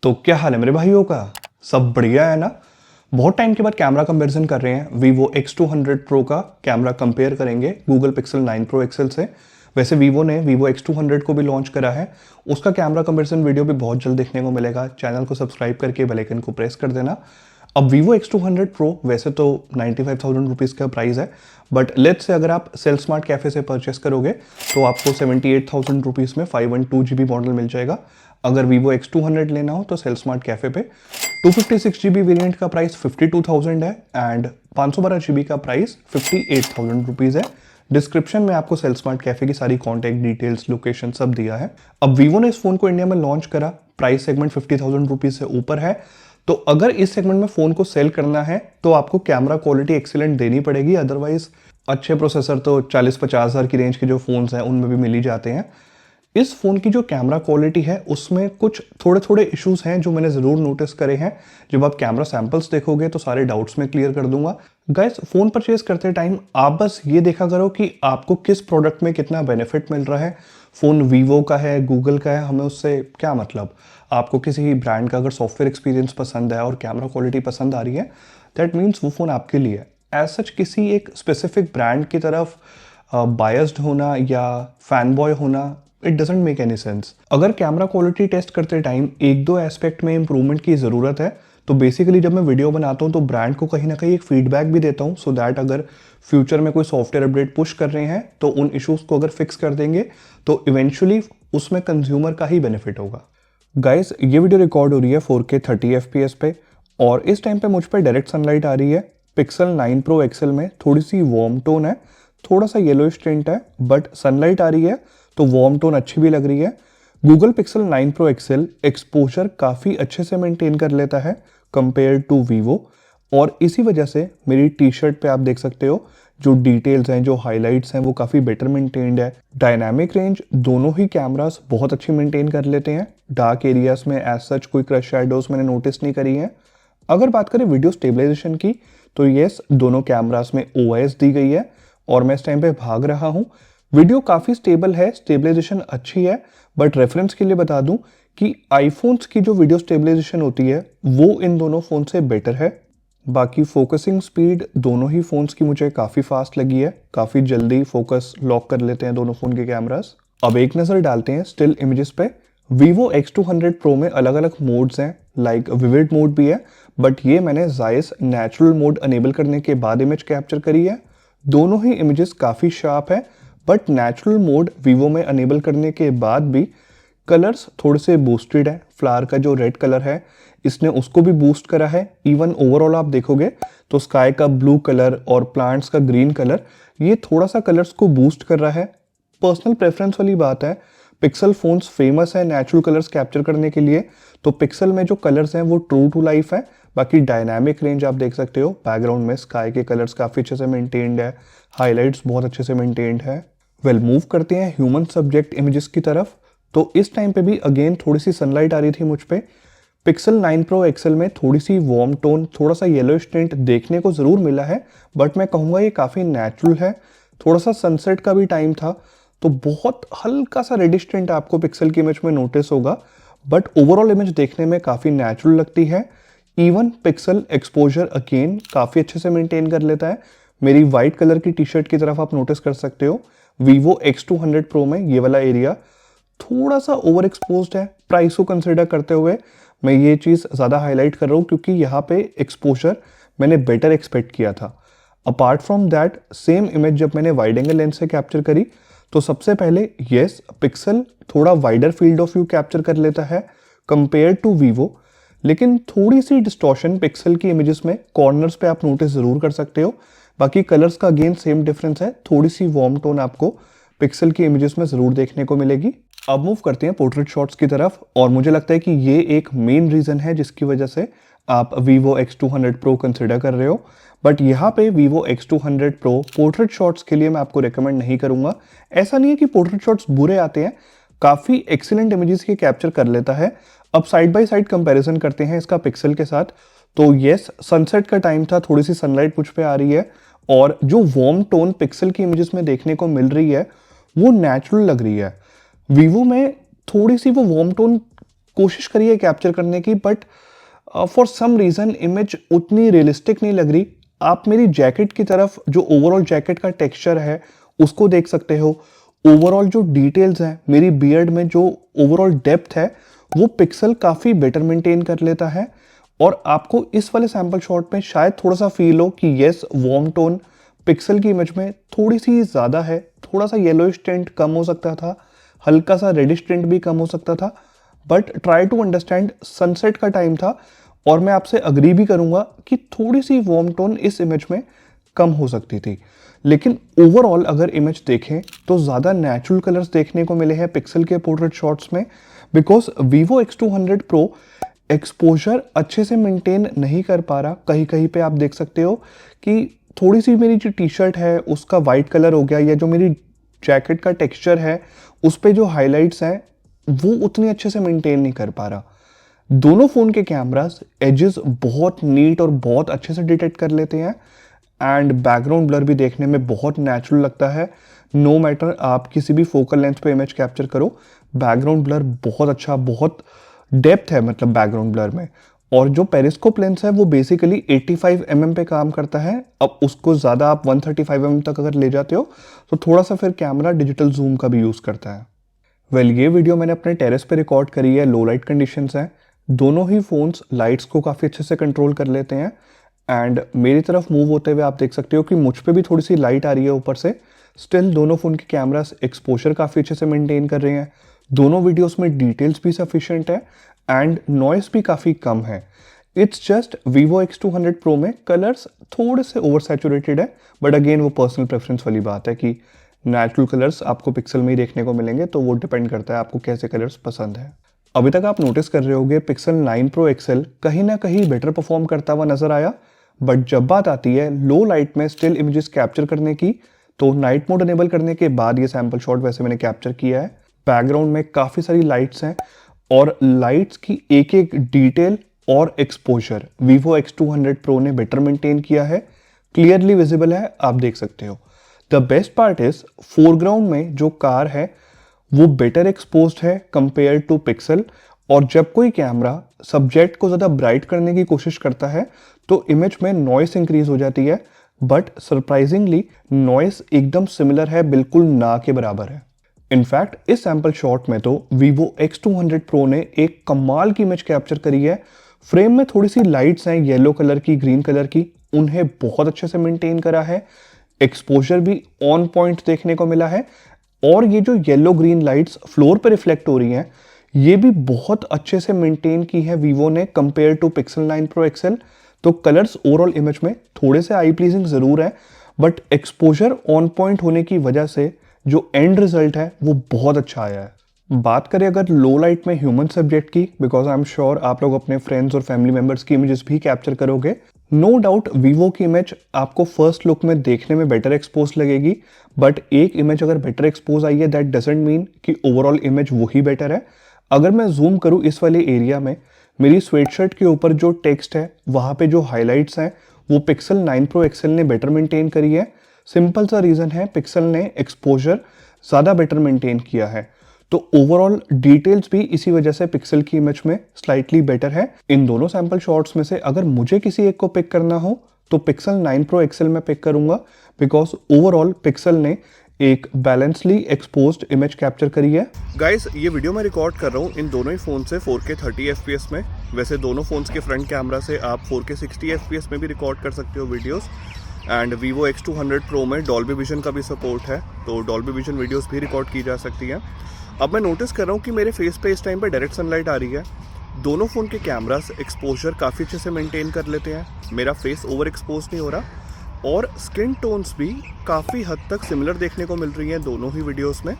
तो क्या हाल है मेरे भाइयों का। सब बढ़िया है ना। बहुत टाइम के बाद कैमरा कंपैरिजन कर रहे हैं। Vivo X200 Pro का कैमरा कंपेयर करेंगे Google Pixel 9 Pro XL से। वैसे Vivo ने Vivo X200 को भी लॉन्च करा है। उसका कैमरा कंपैरिजन वीडियो भी बहुत जल्द देखने को मिलेगा। चैनल को सब्सक्राइब करके बेल आइकन को प्रेस कर देना। अब Vivo X200 Pro वैसे तो 95,000 रुपीज़ का प्राइस है, बट लेट्स से अगर आप सेल स्मार्ट कैफे से परचेस करोगे तो आपको 78,000 रुपीज़ में 512 GB मॉडल मिल जाएगा। अगर Vivo X200 लेना हो तो सेल स्मार्ट कैफे पे 256 GB वेरिएंट का प्राइस 52,000 है एंड 512 GB का प्राइस 58,000 रुपीज़ है। डिस्क्रिप्शन में आपको सेल स्मार्ट कैफे की सारी कॉन्टैक्ट डिटेल्स, लोकेशन सब दिया है। अब Vivo ने इस फोन को इंडिया में लॉन्च करा, प्राइस सेगमेंट 50,000 रुपीज़ से ऊपर है। तो अगर इस सेगमेंट में फ़ोन को सेल करना है तो आपको कैमरा क्वालिटी एक्सीलेंट देनी पड़ेगी, अदरवाइज अच्छे प्रोसेसर तो 40-50 हज़ार की रेंज के जो फ़ोन्स हैं उनमें भी मिल ही जाते हैं। इस फ़ोन की जो कैमरा क्वालिटी है उसमें कुछ थोड़े थोड़े इश्यूज हैं जो मैंने ज़रूर नोटिस करे हैं। जब आप कैमरा सैंपल्स देखोगे तो सारे डाउट्स में क्लियर कर दूंगा। गाइस, फ़ोन परचेज करते टाइम आप बस ये देखा करो कि आपको किस प्रोडक्ट में कितना बेनिफिट मिल रहा है। फ़ोन वीवो का है, गूगल का है, हमें उससे क्या मतलब। आपको किसी ब्रांड का अगर सॉफ्टवेयर एक्सपीरियंस पसंद है और कैमरा क्वालिटी पसंद आ रही है, दैट मीन्स वो फ़ोन आपके लिए है। एज सच किसी एक स्पेसिफिक ब्रांड की तरफ बायस्ड होना या फैन बॉय होना, it doesn't make any sense. अगर कैमरा क्वालिटी टेस्ट करते टाइम एक दो एस्पेक्ट में इंप्रूवमेंट की ज़रूरत है तो बेसिकली जब मैं वीडियो बनाता हूँ तो ब्रांड को कहीं ना कहीं एक फीडबैक भी देता हूँ, सो दैट अगर फ्यूचर में कोई सॉफ्टवेयर अपडेट पुश कर रहे हैं तो उन इश्यूज को अगर फिक्स कर देंगे तो इवेंचुअली उसमें कंज्यूमर का ही बेनिफिट होगा। गाइस, ये वीडियो रिकॉर्ड हो रही है 4K 30 FPS पे और इस टाइम पे मुझ पर डायरेक्ट सनलाइट आ रही है। पिक्सल 9 Pro XL में थोड़ी सी वार्म टोन है, थोड़ा सा येलोइश टिंट है, बट सनलाइट आ रही है तो वार्म टोन अच्छी भी लग रही है। Google Pixel 9 Pro XL exposure काफ़ी अच्छे से मेंटेन कर लेता है कंपेयर टू वीवो, और इसी वजह से मेरी टी शर्ट पे आप देख सकते हो जो डिटेल्स हैं, जो हाइलाइट्स हैं, वो काफ़ी बेटर मेंटेन्ड है। डायनामिक रेंज दोनों ही कैमरास बहुत अच्छी मेंटेन कर लेते हैं। डार्क एरियाज में एज सच कोई क्रश शैडोज मैंने नोटिस नहीं करी हैं। अगर बात करें वीडियो स्टेबलाइजेशन की तो येस, दोनों कैमरास में OIS दी गई है और मैं इस टाइम पे भाग रहा हूँ। वीडियो काफ़ी स्टेबल है, स्टेबलाइजेशन अच्छी है, बट रेफरेंस के लिए बता दूं कि आईफोन्स की जो वीडियो स्टेबलाइजेशन होती है वो इन दोनों फ़ोन से बेटर है। बाकी फोकसिंग स्पीड दोनों ही फ़ोन्स की मुझे काफ़ी फास्ट लगी है, काफ़ी जल्दी फोकस लॉक कर लेते हैं दोनों फ़ोन के कैमरास। अब एक नज़र डालते हैं स्टिल इमेजेस पे। Vivo X200 Pro में अलग अलग मोड्स हैं, लाइक विविड मोड भी है, बट ये मैंने जायस नेचुरल मोड अनेबल करने के बाद इमेज कैप्चर करी है। दोनों ही इमेजेस काफ़ी शार्प है, बट नेचुरल मोड Vivo में अनेबल करने के बाद भी कलर्स थोड़े से बूस्टेड है। फ्लावर का जो रेड कलर है इसने उसको भी बूस्ट करा है। इवन ओवरऑल आप देखोगे तो स्काई का ब्लू कलर और प्लांट्स का ग्रीन कलर, ये थोड़ा सा कलर्स को बूस्ट कर रहा है। पर्सनल प्रेफरेंस वाली बात है। पिक्सल फोन्स फेमस है नेचुरल कलर्स कैप्चर करने के लिए, तो पिक्सल में जो कलर्स हैं वो ट्रू टू लाइफ है। बाकी डायनामिक रेंज आप देख सकते हो, बैकग्राउंड में स्काई के कलर्स काफ़ी अच्छे से मेंटेन्ड है, हाईलाइट्स बहुत अच्छे से मेंटेन्ड है। वेल, मूव करते हैं ह्यूमन सब्जेक्ट इमेजेस की तरफ। तो इस टाइम पे भी अगेन थोड़ी सी सनलाइट आ रही थी मुझ पे। पिक्सल 9 Pro XL में थोड़ी सी वार्म टोन, थोड़ा सा येलो टिंट देखने को ज़रूर मिला है, बट मैं कहूँगा ये काफ़ी नेचुरल है। थोड़ा सा सनसेट का भी टाइम था तो बहुत हल्का सा रेडिश टिंट आपको पिक्सल की इमेज में नोटिस होगा, बट ओवरऑल इमेज देखने में काफ़ी नेचुरल लगती है। इवन पिक्सल एक्सपोजर अगेन काफ़ी अच्छे से मेंटेन कर लेता है। मेरी वाइट कलर की टी शर्ट की तरफ आप नोटिस कर सकते हो। Vivo X200 Pro में ये वाला एरिया थोड़ा सा ओवर एक्सपोज्ड है। प्राइस को कंसिडर करते हुए मैं ये चीज़ ज़्यादा हाईलाइट कर रहा हूँ क्योंकि यहाँ पे एक्सपोजर मैंने बेटर एक्सपेक्ट किया था। Apart from that, same image जब मैंने वाइड एंगल लेंस से कैप्चर करी तो सबसे पहले येस, पिक्सल थोड़ा wider field of view capture कर लेता है कंपेयर टू वीवो, लेकिन थोड़ी सी डिस्टॉर्शन पिक्सल की इमेजेस में कॉर्नर्स पे आप नोटिस ज़रूर कर सकते हो। बाकी कलर्स का अगेन सेम डिफरेंस है, थोड़ी सी वार्म टोन आपको पिक्सल की इमेजेस में ज़रूर देखने को मिलेगी। अब मूव करते हैं पोर्ट्रेट शॉट्स की तरफ, और मुझे लगता है कि ये एक मेन रीज़न है जिसकी वजह से आप Vivo X200 Pro कंसिडर कर रहे हो। बट यहाँ पे Vivo X200 Pro portrait shots के लिए मैं आपको रिकमेंड नहीं करूँगा। ऐसा नहीं है कि पोर्ट्रेट शॉट्स बुरे आते हैं, काफ़ी एक्सीलेंट इमेजेस के कैप्चर कर लेता है। अब साइड बाय साइड कंपैरिजन करते हैं इसका पिक्सल के साथ, तो येस, सनसेट का टाइम था, थोड़ी सी सनलाइट मुझ पे आ रही है और जो वार्म टोन पिक्सल की इमेजेस में देखने को मिल रही है वो नेचुरल लग रही है। Vivo में थोड़ी सी वो वार्म टोन कोशिश करी है कैप्चर करने की, but for some reason image उतनी रियलिस्टिक नहीं लग रही। आप मेरी जैकेट की तरफ जो ओवरऑल जैकेट का टेक्सचर है उसको देख सकते हो। ओवरऑल जो डिटेल्स हैं, मेरी बियर्ड में जो ओवरऑल डेप्थ है वो पिक्सल काफ़ी बेटर मेंटेन कर लेता है। और आपको इस वाले सैम्पल शॉट में शायद थोड़ा सा फील हो कि येस, वार्म टोन पिक्सल की इमेज में थोड़ी सी ज़्यादा है, थोड़ा सा येलोइश टिंट कम हो सकता था, हल्का सा रेडिश टिंट भी कम हो सकता था। But try to understand, sunset का टाइम था और मैं आपसे अग्री भी करूंगा कि थोड़ी सी वार्म टोन इस इमेज में कम हो सकती थी। लेकिन ओवरऑल अगर इमेज देखें तो ज़्यादा नेचुरल कलर्स देखने को मिले हैं पिक्सल के पोर्ट्रेट शॉट्स में, because Vivo X200 Pro exposure अच्छे से मेंटेन नहीं कर पा रहा। कहीं कहीं पे आप देख सकते हो कि थोड़ी सी मेरी जो टी शर्ट है उसका वाइट कलर हो गया, या जो मेरी जैकेट का टेक्सचर है उस पे जो हाइलाइट्स हैं वो उतने अच्छे से मेंटेन नहीं कर पा रहा। दोनों फ़ोन के कैमरास एजेस बहुत नीट और बहुत अच्छे से डिटेक्ट कर लेते हैं एंड बैकग्राउंड ब्लर भी देखने में बहुत नेचुरल लगता है। नो मैटर आप किसी भी फोकल लेंथ पे इमेज कैप्चर करो, बैकग्राउंड ब्लर बहुत अच्छा, बहुत डेप्थ है मतलब बैकग्राउंड ब्लर में। और जो पेरिस्कोप लेंस है वो बेसिकली 85 mm पे काम करता है। अब उसको ज़्यादा आप 135 mm तक अगर ले जाते हो तो थोड़ा सा फिर कैमरा डिजिटल जूम का भी यूज़ करता है। ये वीडियो मैंने अपने टेरेस पे रिकॉर्ड करी है, लो लाइट कंडीशंस हैं। दोनों ही फ़ोन्स लाइट्स को काफ़ी अच्छे से कंट्रोल कर लेते हैं एंड मेरी तरफ मूव होते हुए आप देख सकते हो कि मुझ पे भी थोड़ी सी लाइट आ रही है ऊपर से। स्टिल दोनों फ़ोन के कैमरास एक्सपोजर काफ़ी अच्छे से मेंटेन कर रहे हैं। दोनों वीडियोस में डिटेल्स भी सफिशिएंट है एंड नॉइस भी काफ़ी कम है। It's just Vivo X200 Pro में कलर्स थोड़े से ओवर सैचुरेटेड है, बट अगेन वो पर्सनल प्रेफरेंस वाली बात है कि नेचुरल कलर्स आपको पिक्सल में ही देखने को मिलेंगे, तो वो डिपेंड करता है आपको कैसे कलर्स पसंद है। अभी तक आप नोटिस कर रहे होंगे Pixel 9 Pro XL कहीं ना कहीं बेटर परफॉर्म करता हुआ नजर आया, बट जब बात आती है लो लाइट में स्टिल इमेजेस कैप्चर करने की तो नाइट मोड इनेबल करने के बाद ये सैंपल शॉट वैसे मैंने कैप्चर किया है। बैकग्राउंड में काफ़ी सारी लाइट्स हैं और लाइट्स की एक एक डिटेल और एक्सपोजर Vivo X200 Pro ने बेटर मेंटेन किया है, क्लियरली विजिबल है, आप देख सकते हो। The best part is foreground में जो कार है वो बेटर एक्सपोज्ड है कंपेयर टू पिक्सल। और जब कोई कैमरा सब्जेक्ट को ज़्यादा ब्राइट करने की कोशिश करता है तो इमेज में नॉइस इंक्रीज हो जाती है, बट सरप्राइजिंगली नॉइस एकदम सिमिलर है, बिल्कुल ना के बराबर है। इनफैक्ट इस सैंपल शॉट में तो Vivo X200 Pro ने एक कमाल की इमेज कैप्चर करी है। फ्रेम में थोड़ी सी लाइट्स हैं येलो कलर की, ग्रीन कलर की, उन्हें बहुत अच्छे से मेंटेन करा है। एक्सपोजर भी ऑन पॉइंट देखने को मिला है और ये जो येलो ग्रीन लाइट्स फ्लोर पे रिफ्लेक्ट हो रही हैं ये भी बहुत अच्छे से मेंटेन की है Vivo ने compare to Pixel 9 Pro XL। तो कलर्स ओवरऑल इमेज में थोड़े से आई प्लीजिंग ज़रूर है, बट एक्सपोजर ऑन पॉइंट होने की वजह से जो एंड रिजल्ट है वो बहुत अच्छा आया है। बात करें अगर लो लाइट में ह्यूमन सब्जेक्ट की, बिकॉज आई एम श्योर आप लोग अपने फ्रेंड्स और फैमिली मेंबर्स की इमेजेस भी कैप्चर करोगे, नो डाउट Vivo की इमेज आपको फर्स्ट लुक में देखने में बेटर एक्सपोज लगेगी, बट एक इमेज अगर बेटर एक्सपोज आई है दैट डजंट मीन कि ओवरऑल इमेज वही बेटर है। अगर मैं जूम करूँ इस वाले एरिया में, मेरी स्वेटशर्ट के ऊपर जो टेक्स्ट है वहाँ पे जो हाईलाइट्स हैं वो Pixel 9 Pro XL ने बेटर मेंटेन करी है। सिंपल सा रीज़न है, पिक्सल ने एक्सपोजर ज़्यादा बेटर मेंटेन किया है, तो ओवरऑल डिटेल्स भी इसी वजह से पिक्सल की इमेज में स्लाइटली बेटर है। इन दोनों सैंपल शॉट्स में से अगर मुझे किसी एक को पिक करना हो तो Pixel 9 Pro XL में पिक करूंगा, बिकॉज ओवरऑल पिक्सल ने एक बैलेंसली एक्सपोज्ड इमेज कैप्चर करी है। गाइस ये वीडियो मैं रिकॉर्ड कर रहा हूँ इन दोनों ही फ़ोन से 4K 30 FPS में। वैसे दोनों फ़ोन्स के फ्रंट कैमरा से आप 4K 60 FPS में भी रिकॉर्ड कर सकते हो videos. And Vivo X200 Pro में डॉल्बी विजन का भी सपोर्ट है, तो डॉल्बी विजन वीडियोस भी रिकॉर्ड की जा सकती हैं। अब मैं नोटिस कर रहा हूँ कि मेरे फेस पे इस टाइम पे डायरेक्ट सनलाइट आ रही है। दोनों फ़ोन के कैमरास एक्सपोजर काफ़ी अच्छे से मेंटेन कर लेते हैं, मेरा फेस ओवर एक्सपोज नहीं हो रहा और स्किन टोन्स भी काफ़ी हद तक सिमिलर देखने को मिल रही हैं दोनों ही वीडियोस में।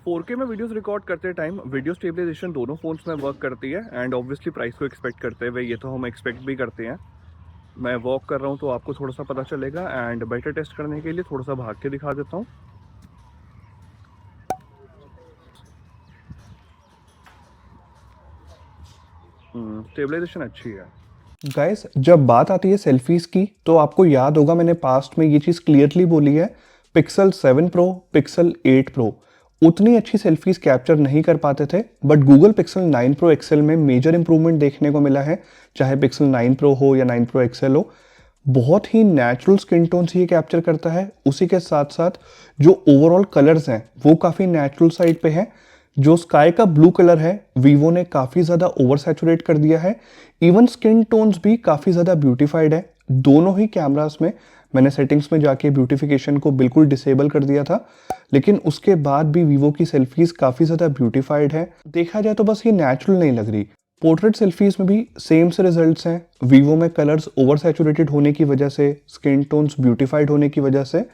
4K में वीडियोस रिकॉर्ड करते टाइम वीडियो स्टेबलाइजेशन दोनों फ़ोन्स में वर्क करती है एंड ऑब्वियसली प्राइस को एक्सपेक्ट करते हुए ये तो हम एक्सपेक्ट भी करते हैं। मैं वॉक कर रहा हूँ तो आपको थोड़ा सा पता चलेगा एंड बेटर टेस्ट करने के लिए थोड़ा सा भाग के दिखा देता हूँ। स्टेबलाइजेशन अच्छी है। गाइस जब बात आती है सेल्फीज़ की तो आपको याद होगा मैंने पास्ट में ये चीज़ क्लियरली बोली है, Pixel 7 Pro, Pixel 8 Pro उतनी अच्छी सेल्फीज कैप्चर नहीं कर पाते थे, but Google Pixel 9 pro XL में मेजर इंप्रूवमेंट देखने को मिला है। चाहे पिक्सल 9 प्रो हो या 9 प्रो एक्सेल हो, बहुत ही नेचुरल स्किन टोन्स ये कैप्चर करता है। उसी के साथ साथ जो ओवरऑल कलर्स हैं वो काफ़ी नेचुरल साइड पे है। जो स्काई का ब्लू कलर है वीवो ने काफ़ी ज़्यादा ओवर सैचुरेट कर दिया है। इवन स्किन टोन्स भी काफ़ी ज़्यादा ब्यूटीफाइड है। दोनों ही कैमरास में मैंने सेटिंग्स में जाके ब्यूटिफिकेशन को बिल्कुल डिसेबल कर दिया था, लेकिन उसके बाद भी वीवो की सेल्फीज काफ़ी ज़्यादा ब्यूटीफाइड है। देखा जाए तो बस ये नेचुरल नहीं लग रही। पोर्ट्रेट सेल्फीज में भी सेम से रिजल्ट्स हैं। वीवो में कलर्स ओवर सैचुरेटेड होने की वजह से, स्किन टोन्स ब्यूटीफाइड होने की वजह से।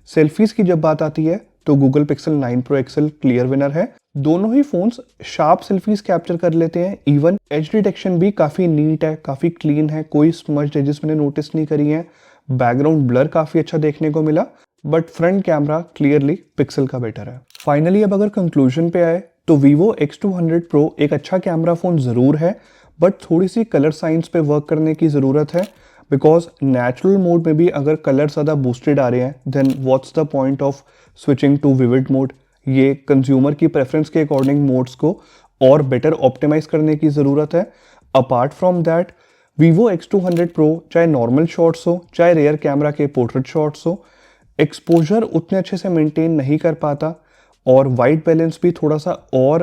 सेल्फीज की जब बात आती है तो Google Pixel 9 pro XL clear winner है। दोनों ही फोन्स शार्प सेल्फीज कैप्चर कर लेते हैं। इवन एज डिटेक्शन भी काफ़ी नीट है, काफ़ी क्लीन है, कोई स्मज्ड एजेस मैंने नोटिस नहीं करी है। बैकग्राउंड ब्लर काफ़ी अच्छा देखने को मिला, but front camera clearly pixel का बेटर है। फाइनली अब अगर कंक्लूजन पे आए तो वीवो X200 Pro एक अच्छा कैमरा फ़ोन ज़रूर है, बट थोड़ी सी कलर साइंस पे वर्क करने की ज़रूरत है। बिकॉज नेचुरल मोड में भी अगर कलर ज़्यादा बूस्टेड आ रहे हैं, then what's the point of switching to vivid mode. ये कंज्यूमर की प्रेफरेंस के अकॉर्डिंग मोड्स को और बेटर ऑप्टिमाइज करने की ज़रूरत है। Apart from that, Vivo X200 Pro चाहे नॉर्मल शॉट्स हो, चाहे रेयर कैमरा के पोर्ट्रेट शॉट्स हो, एक्सपोजर उतने अच्छे से मेंटेन नहीं कर पाता और वाइट बैलेंस भी थोड़ा सा और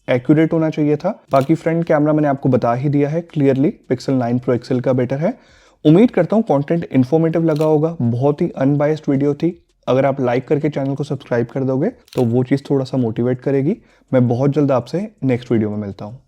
एक्यूरेट होना चाहिए था। बाकी फ्रंट कैमरा मैंने आपको बता ही दिया है, क्लियरली पिक्सल 9 प्रो एक्सेल का बेटर है। उम्मीद करता हूँ कंटेंट इन्फॉर्मेटिव लगा होगा। बहुत ही अनबायस्ड वीडियो थी। अगर आप लाइक करके चैनल को सब्सक्राइब कर दोगे तो वो चीज़ थोड़ा सा मोटिवेट करेगी। मैं बहुत जल्द आपसे नेक्स्ट वीडियो में मिलता हूँ।